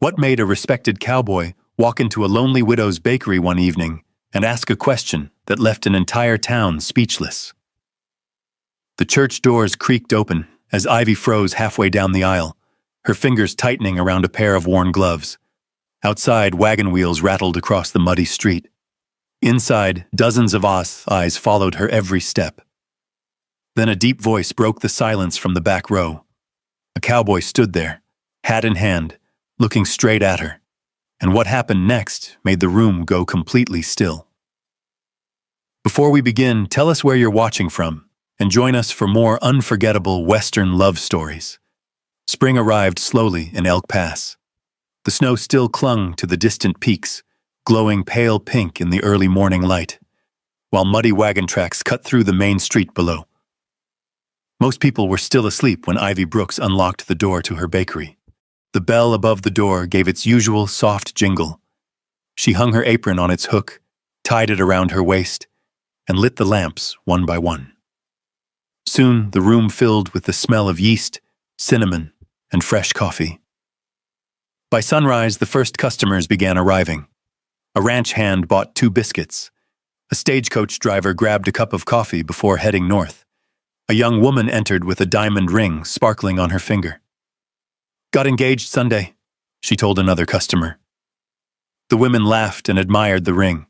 What made a respected cowboy walk into a lonely widow's bakery one evening and ask a question that left an entire town speechless? The church doors creaked open as Ivy froze halfway down the aisle, her fingers tightening around a pair of worn gloves. Outside, wagon wheels rattled across the muddy street. Inside, dozens of eyes followed her every step. Then a deep voice broke the silence from the back row. A cowboy stood there, hat in hand, looking straight at her, and what happened next made the room go completely still. Before we begin, tell us where you're watching from, and join us for more unforgettable Western love stories. Spring arrived slowly in Elk Pass. The snow still clung to the distant peaks, glowing pale pink in the early morning light, while muddy wagon tracks cut through the main street below. Most people were still asleep when Ivy Brooks unlocked the door to her bakery. The bell above the door gave its usual soft jingle. She hung her apron on its hook, tied it around her waist, and lit the lamps one by one. Soon the room filled with the smell of yeast, cinnamon, and fresh coffee. By sunrise, the first customers began arriving. A ranch hand bought 2 biscuits. A stagecoach driver grabbed a cup of coffee before heading north. A young woman entered with a diamond ring sparkling on her finger. "Got engaged Sunday," she told another customer. The women laughed and admired the ring.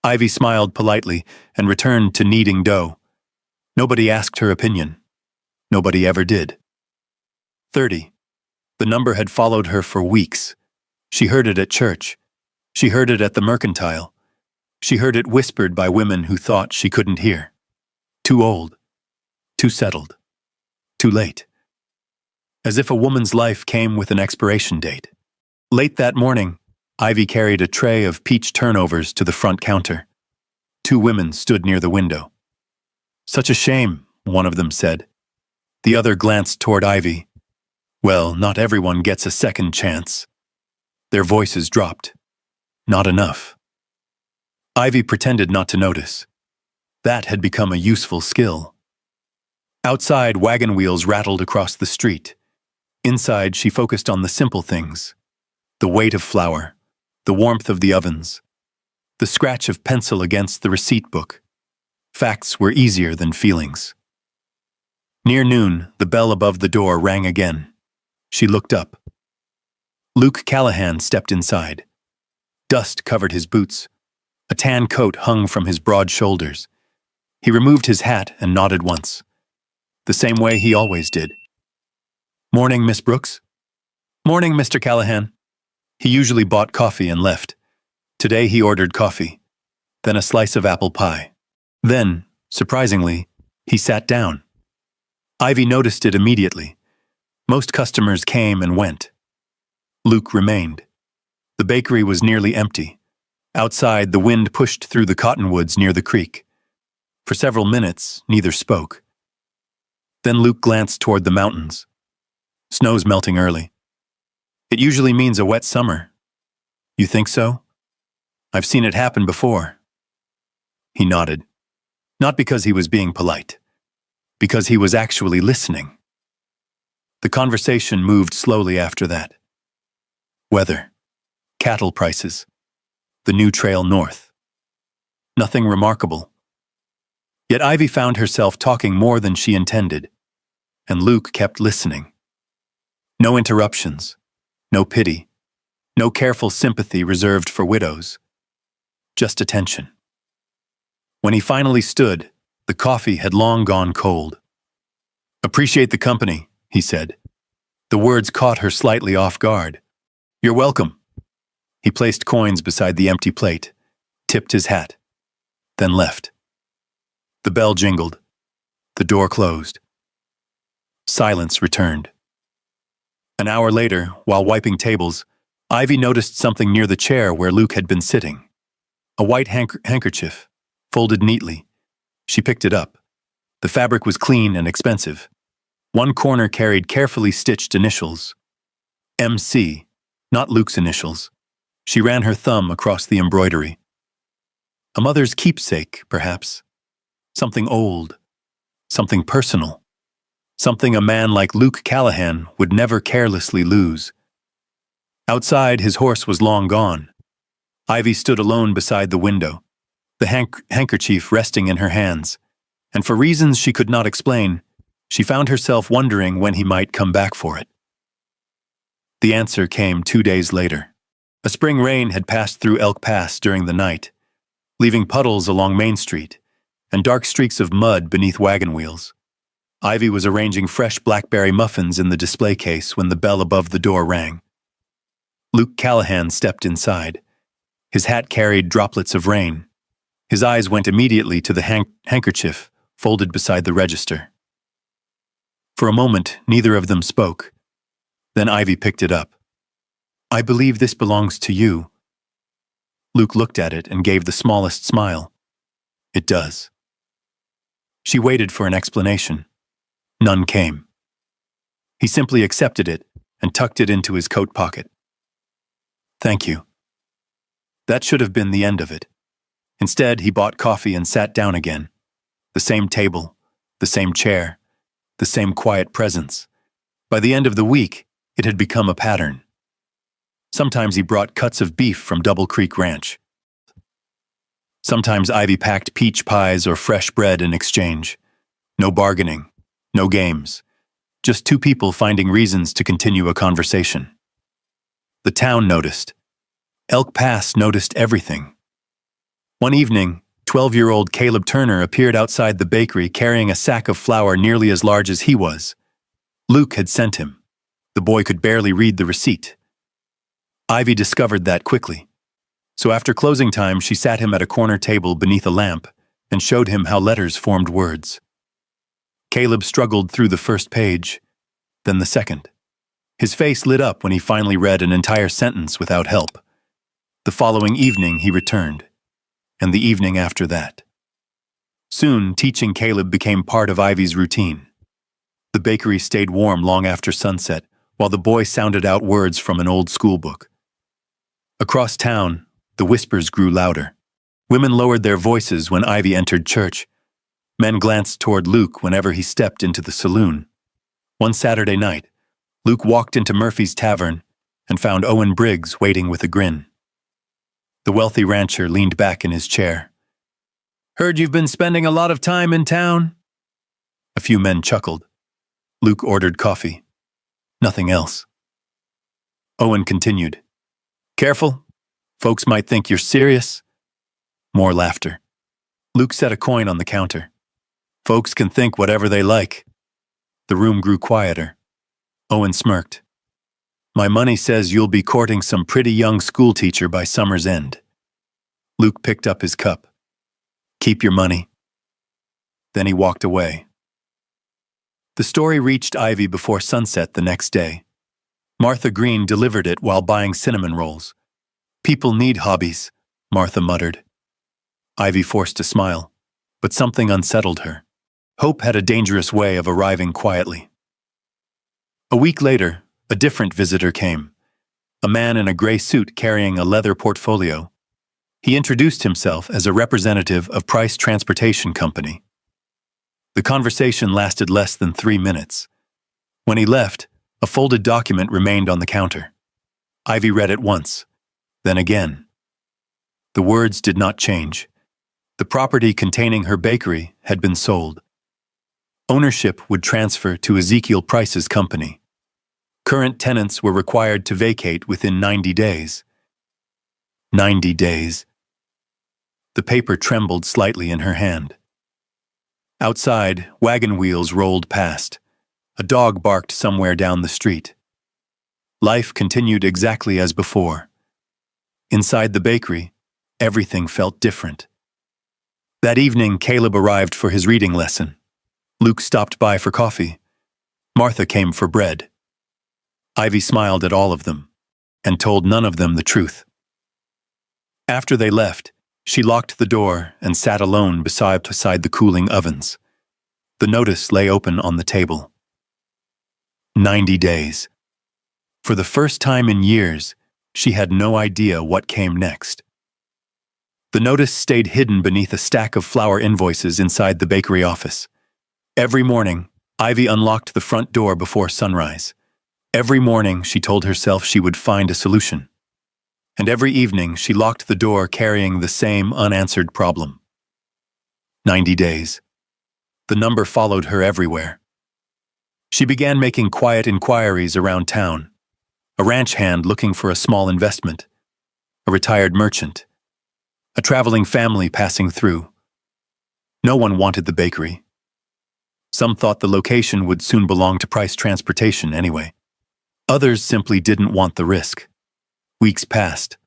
Ivy smiled politely and returned to kneading dough. Nobody asked her opinion. Nobody ever did. 30. The number had followed her for weeks. She heard it at church. She heard it at the mercantile. She heard it whispered by women who thought she couldn't hear. Too old. Too settled. Too late. As if a woman's life came with an expiration date. Late that morning, Ivy carried a tray of peach turnovers to the front counter. 2 women stood near the window. "Such a shame," one of them said. The other glanced toward Ivy. "Well, not everyone gets a second chance." Their voices dropped. Not enough. Ivy pretended not to notice. That had become a useful skill. Outside, wagon wheels rattled across the street. Inside, she focused on the simple things. The weight of flour, the warmth of the ovens, the scratch of pencil against the receipt book. Facts were easier than feelings. Near noon, the bell above the door rang again. She looked up. Luke Callahan stepped inside. Dust covered his boots. A tan coat hung from his broad shoulders. He removed his hat and nodded once, the same way he always did. "Morning, Miss Brooks." "Morning, Mr. Callahan." He usually bought coffee and left. Today he ordered coffee, then a slice of apple pie. Then, surprisingly, he sat down. Ivy noticed it immediately. Most customers came and went. Luke remained. The bakery was nearly empty. Outside, the wind pushed through the cottonwoods near the creek. For several minutes, neither spoke. Then Luke glanced toward the mountains. "Snow's melting early." "It usually means a wet summer." "You think so?" "I've seen it happen before." He nodded. Not because he was being polite. Because he was actually listening. The conversation moved slowly after that. Weather. Cattle prices. The new trail north. Nothing remarkable. Yet Ivy found herself talking more than she intended, and Luke kept listening. No interruptions, no pity, no careful sympathy reserved for widows, just attention. When he finally stood, the coffee had long gone cold. "Appreciate the company," he said. The words caught her slightly off guard. "You're welcome." He placed coins beside the empty plate, tipped his hat, then left. The bell jingled. The door closed. Silence returned. An hour later, while wiping tables, Ivy noticed something near the chair where Luke had been sitting. A white handkerchief, folded neatly. She picked it up. The fabric was clean and expensive. One corner carried carefully stitched initials. MC, not Luke's initials. She ran her thumb across the embroidery. A mother's keepsake, perhaps. Something old. Something personal. Something a man like Luke Callahan would never carelessly lose. Outside, his horse was long gone. Ivy stood alone beside the window, the handkerchief resting in her hands, and for reasons she could not explain, she found herself wondering when he might come back for it. The answer came 2 days later. A spring rain had passed through Elk Pass during the night, leaving puddles along Main Street and dark streaks of mud beneath wagon wheels. Ivy was arranging fresh blackberry muffins in the display case when the bell above the door rang. Luke Callahan stepped inside. His hat carried droplets of rain. His eyes went immediately to the handkerchief folded beside the register. For a moment, neither of them spoke. Then Ivy picked it up. "I believe this belongs to you." Luke looked at it and gave the smallest smile. "It does." She waited for an explanation. None came. He simply accepted it and tucked it into his coat pocket. "Thank you." That should have been the end of it. Instead, he bought coffee and sat down again. The same table, the same chair, the same quiet presence. By the end of the week, it had become a pattern. Sometimes he brought cuts of beef from Double Creek Ranch. Sometimes Ivy packed peach pies or fresh bread in exchange. No bargaining, no games. Just two people finding reasons to continue a conversation. The town noticed. Elk Pass noticed everything. One evening, 12-year-old Caleb Turner appeared outside the bakery carrying a sack of flour nearly as large as he was. Luke had sent him. The boy could barely read the receipt. Ivy discovered that quickly. So after closing time, she sat him at a corner table beneath a lamp and showed him how letters formed words. Caleb struggled through the first page, then the second. His face lit up when he finally read an entire sentence without help. The following evening he returned, and the evening after that. Soon, teaching Caleb became part of Ivy's routine. The bakery stayed warm long after sunset, while the boy sounded out words from an old school book. Across town, the whispers grew louder. Women lowered their voices when Ivy entered church. Men glanced toward Luke whenever he stepped into the saloon. One Saturday night, Luke walked into Murphy's Tavern and found Owen Briggs waiting with a grin. The wealthy rancher leaned back in his chair. "Heard you've been spending a lot of time in town?" A few men chuckled. Luke ordered coffee. Nothing else. Owen continued. "Careful. Folks might think you're serious." More laughter. Luke set a coin on the counter. "Folks can think whatever they like." The room grew quieter. Owen smirked. "My money says you'll be courting some pretty young schoolteacher by summer's end." Luke picked up his cup. "Keep your money." Then he walked away. The story reached Ivy before sunset the next day. Martha Green delivered it while buying cinnamon rolls. "People need hobbies," Martha muttered. Ivy forced a smile, but something unsettled her. Hope had a dangerous way of arriving quietly. A week later, a different visitor came. A man in a gray suit carrying a leather portfolio. He introduced himself as a representative of Price Transportation Company. The conversation lasted less than 3 minutes. When he left, a folded document remained on the counter. Ivy read it once, then again. The words did not change. The property containing her bakery had been sold. Ownership would transfer to Ezekiel Price's company. Current tenants were required to vacate within 90 days. 90 days. The paper trembled slightly in her hand. Outside, wagon wheels rolled past. A dog barked somewhere down the street. Life continued exactly as before. Inside the bakery, everything felt different. That evening, Caleb arrived for his reading lesson. Luke stopped by for coffee. Martha came for bread. Ivy smiled at all of them and told none of them the truth. After they left, she locked the door and sat alone beside the cooling ovens. The notice lay open on the table. 90 days. For the first time in years, she had no idea what came next. The notice stayed hidden beneath a stack of flour invoices inside the bakery office. Every morning, Ivy unlocked the front door before sunrise. Every morning she told herself she would find a solution. And every evening she locked the door carrying the same unanswered problem. 90 days. The number followed her everywhere. She began making quiet inquiries around town. A ranch hand looking for a small investment. A retired merchant. A traveling family passing through. No one wanted the bakery. Some thought the location would soon belong to Price Transportation anyway. Others simply didn't want the risk. Weeks passed.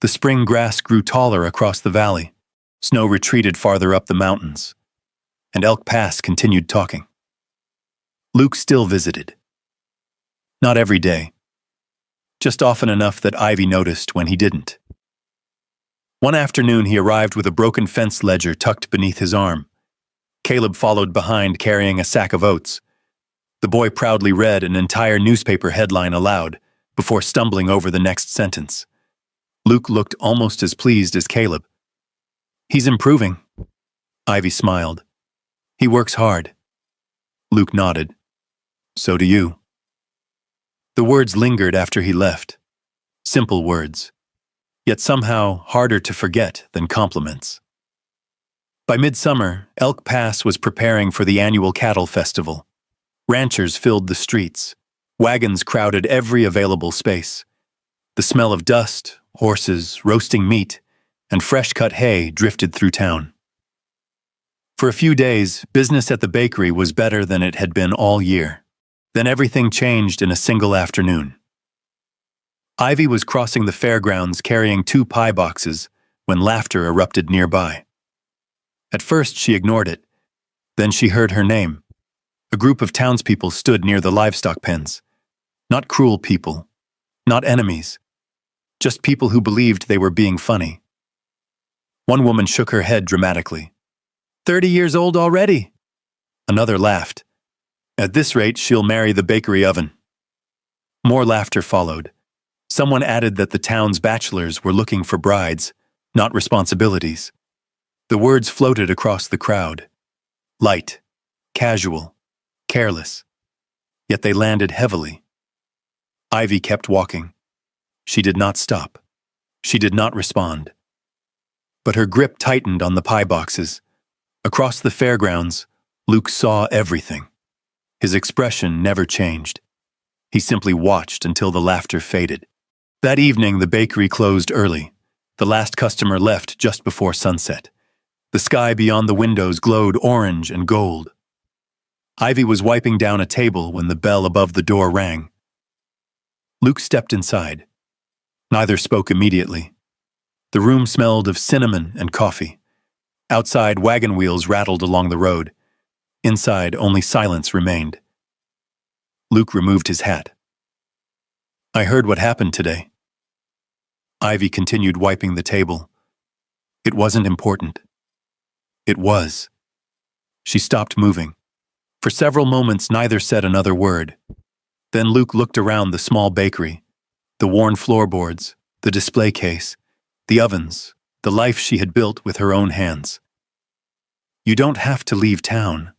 The spring grass grew taller across the valley. Snow retreated farther up the mountains. And Elk Pass continued talking. Luke still visited. Not every day. Just often enough that Ivy noticed when he didn't. One afternoon he arrived with a broken fence ledger tucked beneath his arm. Caleb followed behind carrying a sack of oats. The boy proudly read an entire newspaper headline aloud before stumbling over the next sentence. Luke looked almost as pleased as Caleb. "He's improving." Ivy smiled. "He works hard." Luke nodded. "So do you." The words lingered after he left. Simple words, yet somehow harder to forget than compliments. By midsummer, Elk Pass was preparing for the annual cattle festival. Ranchers filled the streets. Wagons crowded every available space. The smell of dust, horses, roasting meat, and fresh-cut hay drifted through town. For a few days, business at the bakery was better than it had been all year. Then everything changed in a single afternoon. Ivy was crossing the fairgrounds carrying 2 pie boxes when laughter erupted nearby. At first she ignored it. Then she heard her name. A group of townspeople stood near the livestock pens. Not cruel people, not enemies, just people who believed they were being funny. One woman shook her head dramatically. 30 years old already." Another laughed. "At this rate, she'll marry the bakery oven." More laughter followed. Someone added that the town's bachelors were looking for brides, not responsibilities. The words floated across the crowd. Light, casual, careless. Yet they landed heavily. Ivy kept walking. She did not stop. She did not respond. But her grip tightened on the pie boxes. Across the fairgrounds, Luke saw everything. His expression never changed. He simply watched until the laughter faded. That evening, the bakery closed early. The last customer left just before sunset. The sky beyond the windows glowed orange and gold. Ivy was wiping down a table when the bell above the door rang. Luke stepped inside. Neither spoke immediately. The room smelled of cinnamon and coffee. Outside, wagon wheels rattled along the road. Inside, only silence remained. Luke removed his hat. "I heard what happened today." Ivy continued wiping the table. It wasn't important. It was. She stopped moving. For several moments, neither said another word. Then Luke looked around the small bakery, the worn floorboards, the display case, the ovens, the life she had built with her own hands. "You don't have to leave town."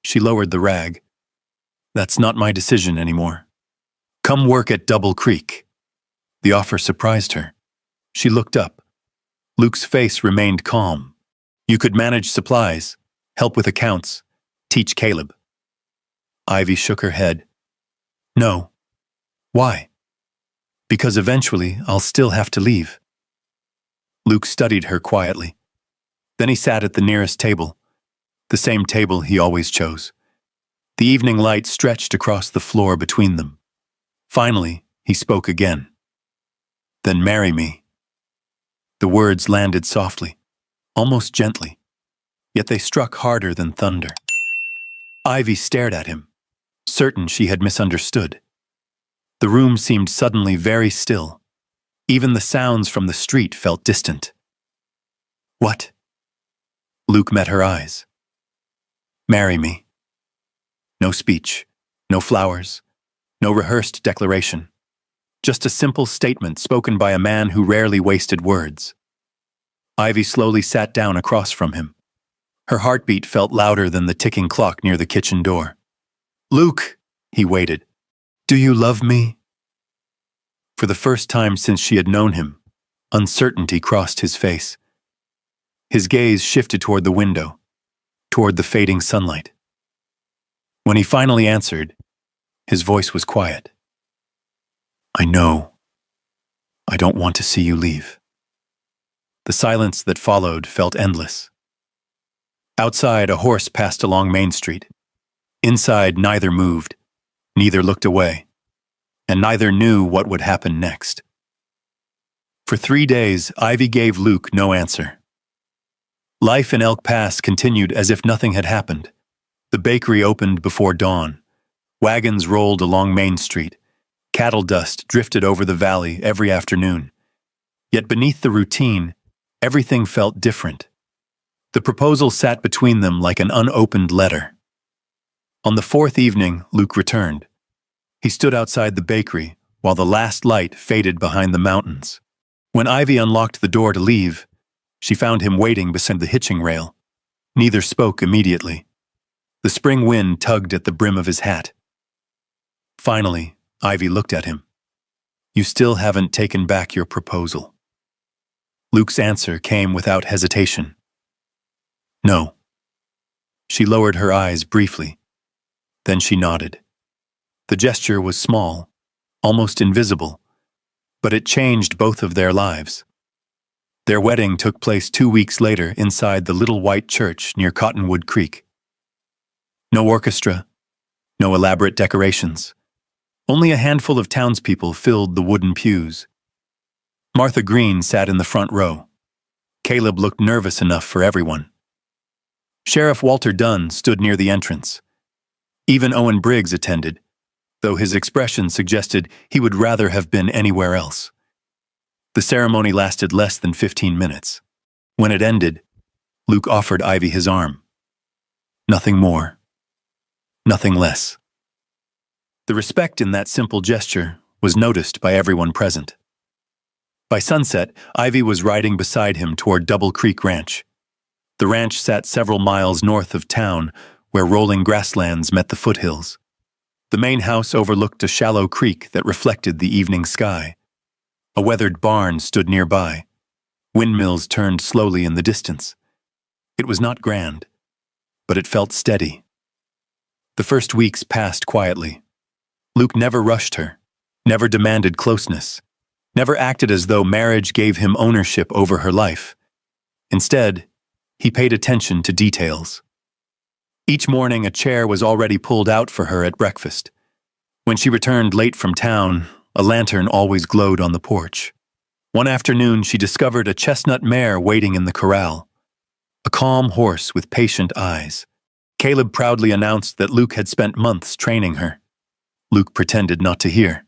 She lowered the rag. "That's not my decision anymore. Come work at Double Creek." The offer surprised her. She looked up. Luke's face remained calm. "You could manage supplies, help with accounts, teach Caleb." Ivy shook her head. "No." "Why?" "Because eventually I'll still have to leave." Luke studied her quietly. Then he sat at the nearest table, the same table he always chose. The evening light stretched across the floor between them. Finally, he spoke again. "Then marry me." The words landed softly, almost gently, yet they struck harder than thunder. Ivy stared at him, certain she had misunderstood. The room seemed suddenly very still. Even the sounds from the street felt distant. "What?" Luke met her eyes. "Marry me." No speech, no flowers, no rehearsed declaration. Just a simple statement spoken by a man who rarely wasted words. Ivy slowly sat down across from him. Her heartbeat felt louder than the ticking clock near the kitchen door. "Luke!" He waited. Do you love me? For the first time since she had known him, uncertainty crossed his face. His gaze shifted toward the window, toward the fading sunlight. When he finally answered, his voice was quiet. I know. I don't want to see you leave. The silence that followed felt endless. Outside, a horse passed along Main Street. Inside, neither moved, neither looked away, and neither knew what would happen next. For 3 days, Ivy gave Luke no answer. Life in Elk Pass continued as if nothing had happened. The bakery opened before dawn. Wagons rolled along Main Street. Cattle dust drifted over the valley every afternoon. Yet beneath the routine, everything felt different. The proposal sat between them like an unopened letter. On the 4th evening, Luke returned. He stood outside the bakery while the last light faded behind the mountains. When Ivy unlocked the door to leave, she found him waiting beside the hitching rail. Neither spoke immediately. The spring wind tugged at the brim of his hat. Finally, Ivy looked at him. You still haven't taken back your proposal. Luke's answer came without hesitation. No. She lowered her eyes briefly. Then she nodded. The gesture was small, almost invisible, but it changed both of their lives. Their wedding took place 2 weeks later inside the little white church near Cottonwood Creek. No orchestra, no elaborate decorations. Only a handful of townspeople filled the wooden pews. Martha Green sat in the front row. Caleb looked nervous enough for everyone. Sheriff Walter Dunn stood near the entrance. Even Owen Briggs attended, though his expression suggested he would rather have been anywhere else. The ceremony lasted less than 15 minutes. When it ended, Luke offered Ivy his arm. Nothing more. Nothing less. The respect in that simple gesture was noticed by everyone present. By sunset, Ivy was riding beside him toward Double Creek Ranch. The ranch sat several miles north of town, where rolling grasslands met the foothills. The main house overlooked a shallow creek that reflected the evening sky. A weathered barn stood nearby. Windmills turned slowly in the distance. It was not grand, but it felt steady. The first weeks passed quietly. Luke never rushed her, never demanded closeness, never acted as though marriage gave him ownership over her life. Instead, he paid attention to details. Each morning, a chair was already pulled out for her at breakfast. When she returned late from town, a lantern always glowed on the porch. One afternoon, she discovered a chestnut mare waiting in the corral. A calm horse with patient eyes. Caleb proudly announced that Luke had spent months training her. Luke pretended not to hear.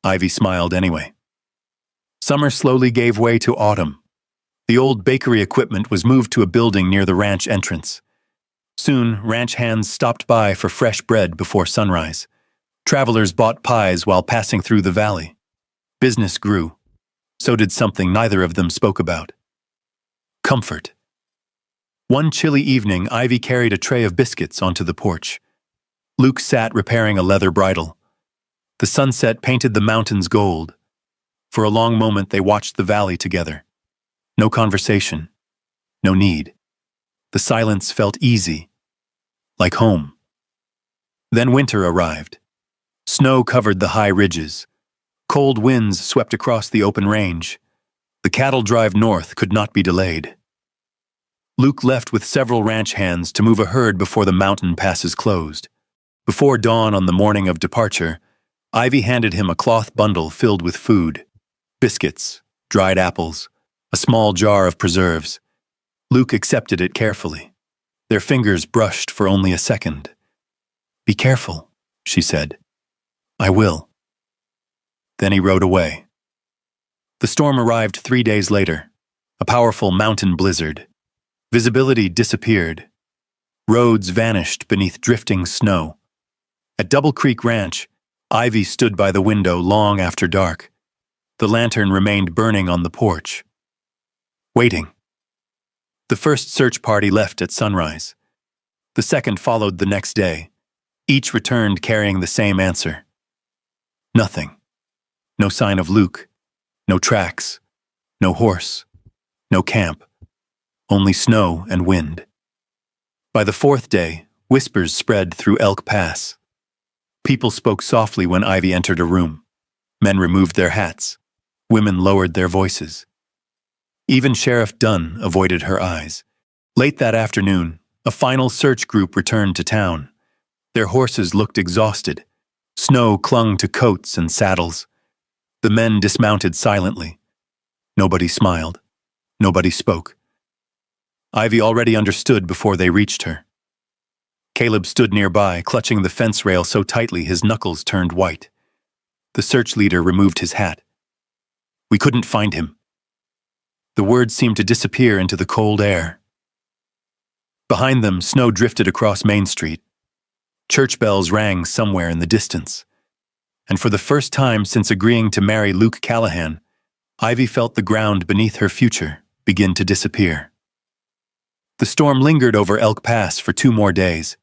Ivy smiled anyway. Summer slowly gave way to autumn. The old bakery equipment was moved to a building near the ranch entrance. Soon, ranch hands stopped by for fresh bread before sunrise. Travelers bought pies while passing through the valley. Business grew. So did something neither of them spoke about. Comfort. One chilly evening, Ivy carried a tray of biscuits onto the porch. Luke sat repairing a leather bridle. The sunset painted the mountains gold. For a long moment, they watched the valley together. No conversation. No need. The silence felt easy, like home. Then winter arrived. Snow covered the high ridges. Cold winds swept across the open range. The cattle drive north could not be delayed. Luke left with several ranch hands to move a herd before the mountain passes closed. Before dawn on the morning of departure, Ivy handed him a cloth bundle filled with food, biscuits, dried apples, a small jar of preserves. Luke accepted it carefully. Their fingers brushed for only a second. "Be careful," she said. "I will." Then he rode away. The storm arrived 3 days later, a powerful mountain blizzard. Visibility disappeared. Roads vanished beneath drifting snow. At Double Creek Ranch, Ivy stood by the window long after dark. The lantern remained burning on the porch. Waiting. The first search party left at sunrise. The second followed the next day. Each returned carrying the same answer. Nothing. No sign of Luke. No tracks. No horse. No camp. Only snow and wind. By the fourth day, whispers spread through Elk Pass. People spoke softly when Ivy entered a room. Men removed their hats. Women lowered their voices. Even Sheriff Dunn avoided her eyes. Late that afternoon, a final search group returned to town. Their horses looked exhausted. Snow clung to coats and saddles. The men dismounted silently. Nobody smiled. Nobody spoke. Ivy already understood before they reached her. Caleb stood nearby, clutching the fence rail so tightly his knuckles turned white. The search leader removed his hat. We couldn't find him. The words seemed to disappear into the cold air. Behind them, snow drifted across Main Street. Church bells rang somewhere in the distance. And for the first time since agreeing to marry Luke Callahan, Ivy felt the ground beneath her future begin to disappear. The storm lingered over Elk Pass for 2 more days.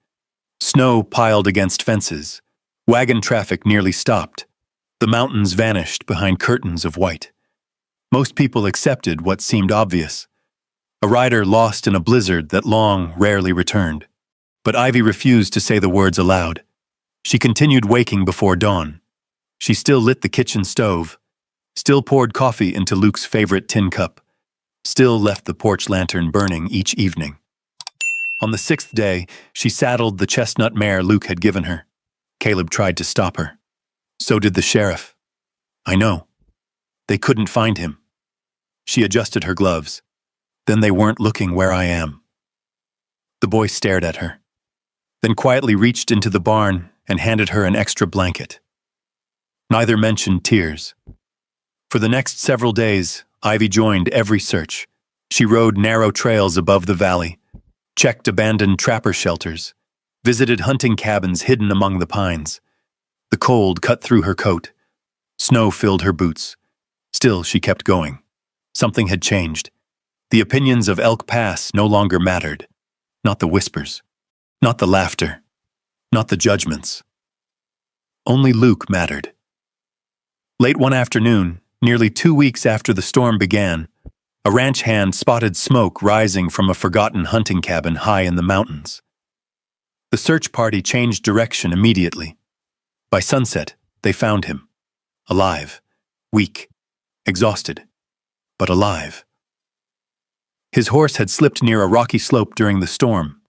Snow piled against fences. Wagon traffic nearly stopped. The mountains vanished behind curtains of white. Most people accepted what seemed obvious. A rider lost in a blizzard that long rarely returned. But Ivy refused to say the words aloud. She continued waking before dawn. She still lit the kitchen stove, still poured coffee into Luke's favorite tin cup, still left the porch lantern burning each evening. On the 6th day, she saddled the chestnut mare Luke had given her. Caleb tried to stop her. So did the sheriff. I know. They couldn't find him. She adjusted her gloves. Then they weren't looking where I am. The boy stared at her, then quietly reached into the barn and handed her an extra blanket. Neither mentioned tears. For the next several days, Ivy joined every search. She rode narrow trails above the valley, checked abandoned trapper shelters, visited hunting cabins hidden among the pines. The cold cut through her coat. Snow filled her boots. Still, she kept going. Something had changed. The opinions of Elk Pass no longer mattered. Not the whispers. Not the laughter. Not the judgments. Only Luke mattered. Late one afternoon, nearly 2 weeks after the storm began, a ranch hand spotted smoke rising from a forgotten hunting cabin high in the mountains. The search party changed direction immediately. By sunset, they found him. Alive. Weak. Exhausted. But alive. His horse had slipped near a rocky slope during the storm.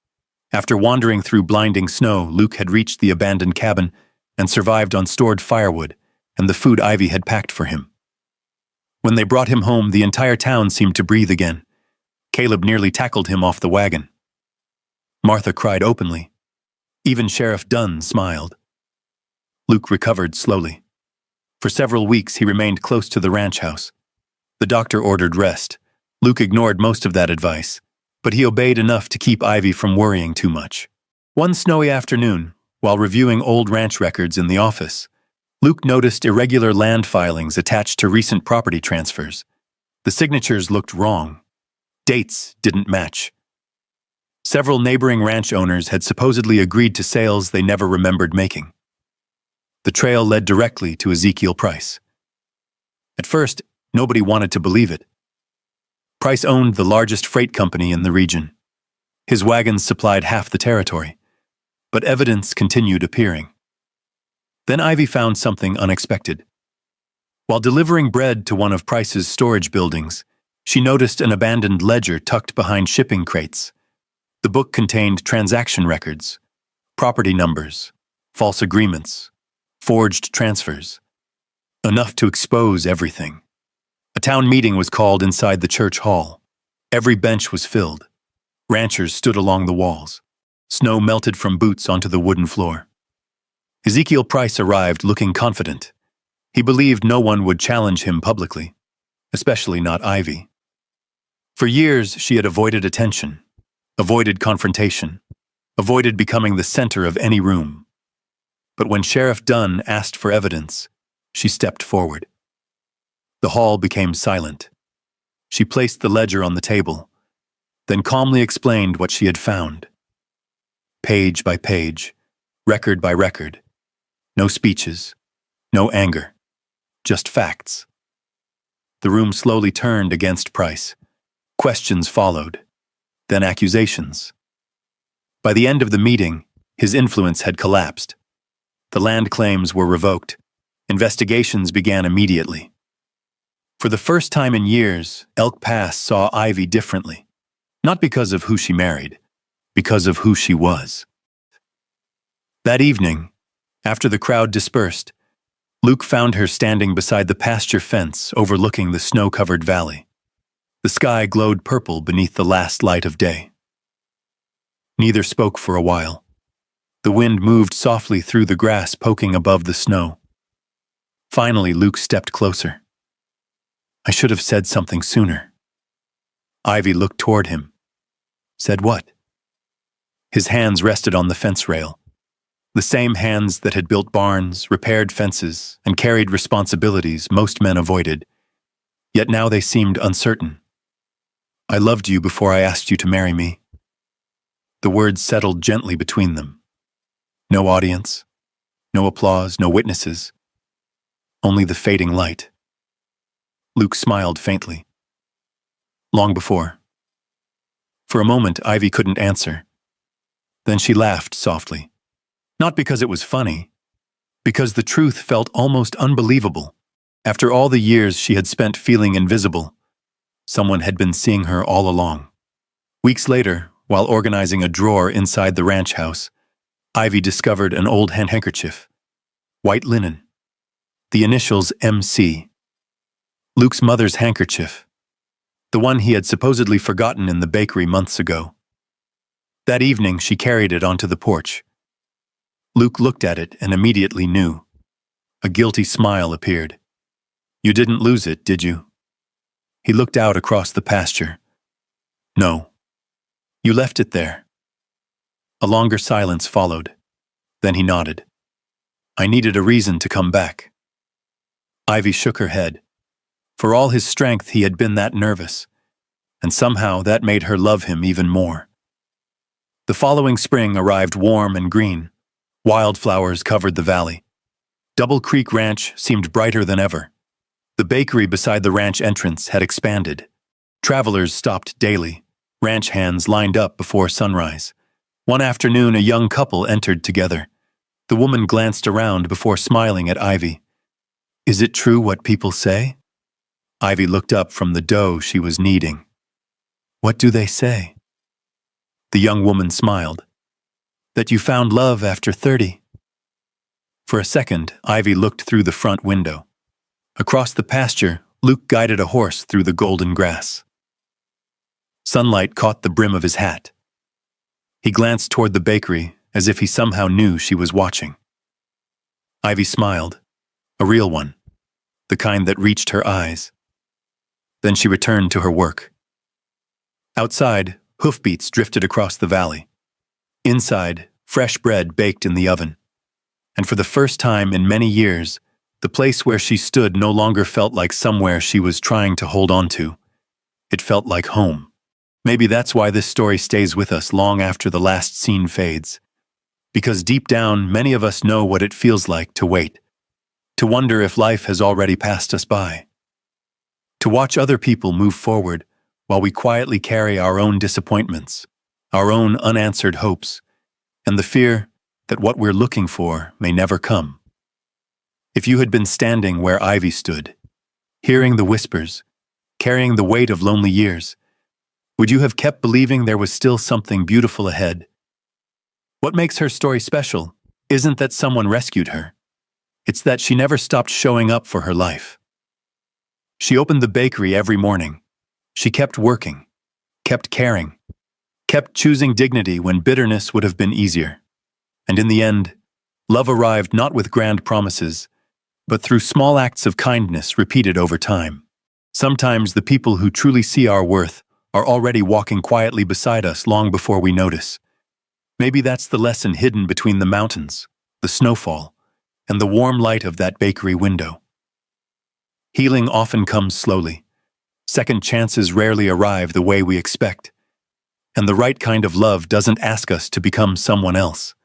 After wandering through blinding snow, Luke had reached the abandoned cabin and survived on stored firewood and the food Ivy had packed for him. When they brought him home, the entire town seemed to breathe again. Caleb nearly tackled him off the wagon. Martha cried openly. Even Sheriff Dunn smiled. Luke recovered slowly. For several weeks, he remained close to the ranch house. The doctor ordered rest. Luke ignored most of that advice, but he obeyed enough to keep Ivy from worrying too much. One snowy afternoon, while reviewing old ranch records in the office, Luke noticed irregular land filings attached to recent property transfers. The signatures looked wrong. Dates didn't match. Several neighboring ranch owners had supposedly agreed to sales they never remembered making. The trail led directly to Ezekiel Price. At first, nobody wanted to believe it. Price owned the largest freight company in the region. His wagons supplied half the territory, but evidence continued appearing. Then Ivy found something unexpected. While delivering bread to one of Price's storage buildings, she noticed an abandoned ledger tucked behind shipping crates. The book contained transaction records, property numbers, false agreements, forged transfers. Enough to expose everything. A town meeting was called inside the church hall. Every bench was filled. Ranchers stood along the walls. Snow melted from boots onto the wooden floor. Ezekiel Price arrived looking confident. He believed no one would challenge him publicly, especially not Ivy. For years, she had avoided attention, avoided confrontation, avoided becoming the center of any room. But when Sheriff Dunn asked for evidence, she stepped forward. The hall became silent. She placed the ledger on the table, then calmly explained what she had found. Page by page, record by record. No speeches, no anger, just facts. The room slowly turned against Price. Questions followed, then accusations. By the end of the meeting, his influence had collapsed. The land claims were revoked. Investigations began immediately. For the first time in years, Elk Pass saw Ivy differently. Not because of who she married, because of who she was. That evening, after the crowd dispersed, Luke found her standing beside the pasture fence overlooking the snow-covered valley. The sky glowed purple beneath the last light of day. Neither spoke for a while. The wind moved softly through the grass poking above the snow. Finally, Luke stepped closer. "I should have said something sooner." Ivy looked toward him. "Said what?" His hands rested on the fence rail. The same hands that had built barns, repaired fences, and carried responsibilities most men avoided. Yet now they seemed uncertain. "I loved you before I asked you to marry me." The words settled gently between them. No audience, no applause, no witnesses. Only the fading light. Luke smiled faintly. "Long before." For a moment, Ivy couldn't answer. Then she laughed softly. Not because it was funny, because the truth felt almost unbelievable. After all the years she had spent feeling invisible, someone had been seeing her all along. Weeks later, while organizing a drawer inside the ranch house, Ivy discovered an old handkerchief. White linen. The initials MC. Luke's mother's handkerchief. The one he had supposedly forgotten in the bakery months ago. That evening, she carried it onto the porch. Luke looked at it and immediately knew. A guilty smile appeared. "You didn't lose it, did you?" He looked out across the pasture. "No. You left it there." A longer silence followed. Then he nodded. "I needed a reason to come back." Ivy shook her head. For all his strength, he had been that nervous, and somehow that made her love him even more. The following spring arrived warm and green. Wildflowers covered the valley. Double Creek Ranch seemed brighter than ever. The bakery beside the ranch entrance had expanded. Travelers stopped daily. Ranch hands lined up before sunrise. One afternoon, a young couple entered together. The woman glanced around before smiling at Ivy. "Is it true what people say?" Ivy looked up from the dough she was kneading. "What do they say?" The young woman smiled. "That you found love after 30. For a second, Ivy looked through the front window. Across the pasture, Luke guided a horse through the golden grass. Sunlight caught the brim of his hat. He glanced toward the bakery as if he somehow knew she was watching. Ivy smiled, a real one, the kind that reached her eyes. Then she returned to her work. Outside, hoofbeats drifted across the valley. Inside, fresh bread baked in the oven. And for the first time in many years, the place where she stood no longer felt like somewhere she was trying to hold on to. It felt like home. Maybe that's why this story stays with us long after the last scene fades. Because deep down, many of us know what it feels like to wait, to wonder if life has already passed us by, to watch other people move forward while we quietly carry our own disappointments, our own unanswered hopes, and the fear that what we're looking for may never come. If you had been standing where Ivy stood, hearing the whispers, carrying the weight of lonely years, would you have kept believing there was still something beautiful ahead? What makes her story special isn't that someone rescued her. It's that she never stopped showing up for her life. She opened the bakery every morning. She kept working, kept caring, kept choosing dignity when bitterness would have been easier. And in the end, love arrived not with grand promises, but through small acts of kindness repeated over time. Sometimes the people who truly see our worth are already walking quietly beside us long before we notice. Maybe that's the lesson hidden between the mountains, the snowfall, and the warm light of that bakery window. Healing often comes slowly. Second chances rarely arrive the way we expect. And the right kind of love doesn't ask us to become someone else.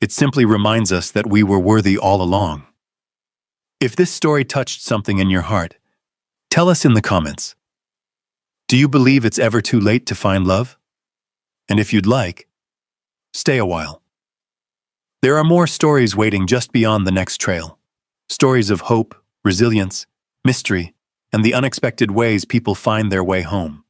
It simply reminds us that we were worthy all along. If this story touched something in your heart, tell us in the comments. Do you believe it's ever too late to find love? And if you'd like, stay a while. There are more stories waiting just beyond the next trail. Stories of hope, resilience, mystery, and the unexpected ways people find their way home.